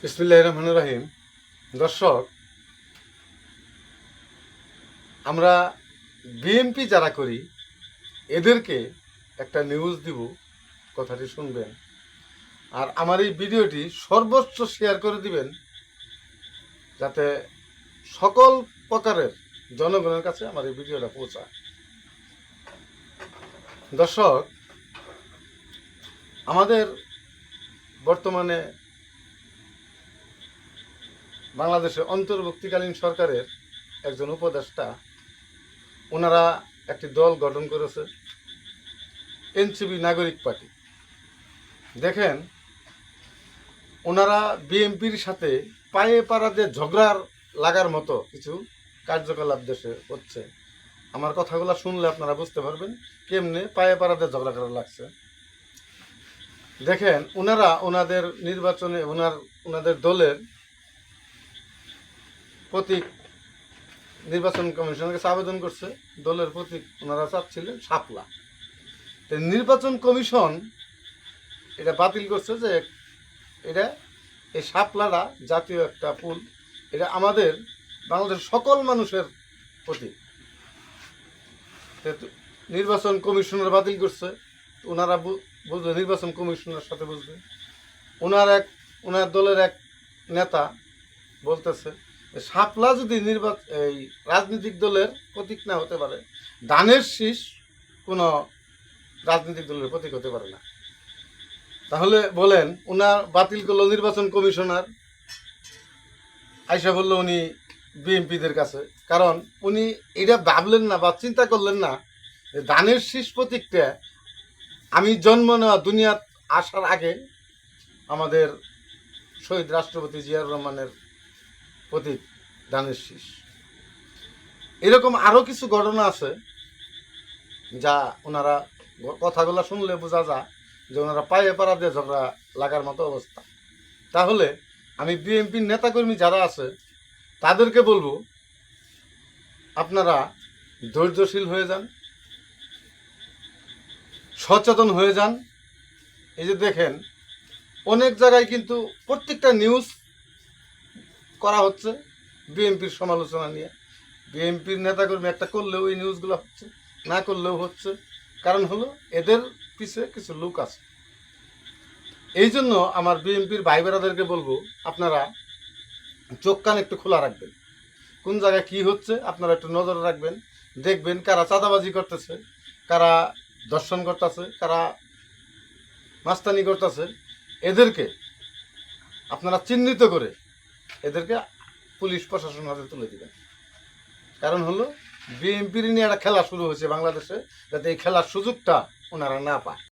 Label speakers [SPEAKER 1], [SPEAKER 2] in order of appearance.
[SPEAKER 1] বিসমিল্লাহির রহমানির রহিম। দর্শক, আমরা বিএনপি যারা করি এদেরকে একটা নিউজ দিব, কথাটি শুনবেন। আর আমার এই ভিডিওটি সর্বোচ্চ শেয়ার করে দিবেন যাতে সকল প্রকারের জনগণের কাছে আমার এই ভিডিওটা পৌঁছায়। দর্শক, আমাদের বর্তমানে বাংলাদেশের অন্তর্বর্তীকালীন সরকারের একজন উপদেষ্টা, ওনারা একটি দল গঠন করেছে, এনসিপি নাগরিক পার্টি। দেখেন, ওনারা বিএনপির সাথে পায়ে পাড়াতে ঝগড়ার লাগার মতো কিছু কার্যকলাপ দেশে হচ্ছে। আমার কথাগুলো শুনলে আপনারা বুঝতে পারবেন কেমনে পায়ে পাড়াতে ঝগড়া করা লাগছে। দেখেন, ওনারা ওনাদের নির্বাচনে ওনাদের দলের প্রতীক নির্বাচন কমিশনের কাছে আবেদন করছে। দলের প্রতীক ওনারা চাচ্ছিলেন শাপলা। নির্বাচন কমিশন এটা বাতিল করছে যে এই শাপলাটা জাতীয় একটা ফুল, এটা আমাদের বাংলাদেশের সকল মানুষের প্রতীক। নির্বাচন কমিশনার বাতিল করছে, ওনারা বুঝবে, নির্বাচন কমিশনের সাথে বুঝবে। ওনার দলের এক নেতা বলতেছে শাপলা যদি এই রাজনৈতিক দলের প্রতীক না হতে পারে, ধানের শীষ কোনো রাজনৈতিক দলের প্রতীক হতে পারে না। তাহলে বলেন, ওনার বাতিল করলো নির্বাচন কমিশনার, আইসা বললো উনি বিএনপিদের কাছে। কারণ উনি এটা ভাবলেন না বা চিন্তা করলেন না যে ধানের শীষ প্রতীকটা আমি জন্ম নেওয়া দুনিয়া আসার আগে আমাদের শহীদ রাষ্ট্রপতি জিয়াউর রহমানের প্রতীক ধানের শীষ। এরকম আরো কিছু ঘটনা আছে যা ওনারা কথাগুলো শুনলে বোঝা যায় যে ওনারা পায়ে পাড়া দিয়ে ঝগড়া লাগার মতো অবস্থা। তাহলে আমি বিএনপির নেতাকর্মী যারা আছে তাদেরকে বলবো, আপনারা ধৈর্যশীল হয়ে যান, সচেতন হয়ে যান। এই যে দেখেন, অনেক জায়গায় কিন্তু প্রত্যেকটা নিউজ করা হচ্ছে বিএনপির সমালোচনা নিয়ে। বিএনপির নেতাকর্মী একটা করলেও এই নিউজগুলো হচ্ছে, না করলেও হচ্ছে। কারণ হলো এদের পিছে কিছু লোক আছে। এই জন্য আমার বিএনপির ভাই বোনেদেরকে বলবো, আপনারা চোখ কান একটু খোলা রাখবেন, কোন জায়গায় কি হচ্ছে আপনারা একটু নজর রাখবেন। দেখবেন কারা চাঁদাবাজি করতেছে, কারা দর্শন করতেছে, কারা মাস্তানি করতেছে। এদেরকে আপনারা চিহ্নিত করে এদেরকে পুলিশ প্রশাসন হাতে তুলে দিবেন। কারণ হলো বিএনপির নিয়ে একটা খেলা শুরু হয়েছে বাংলাদেশে, যাতে এই খেলার সুযোগটা ওনারা না পায়।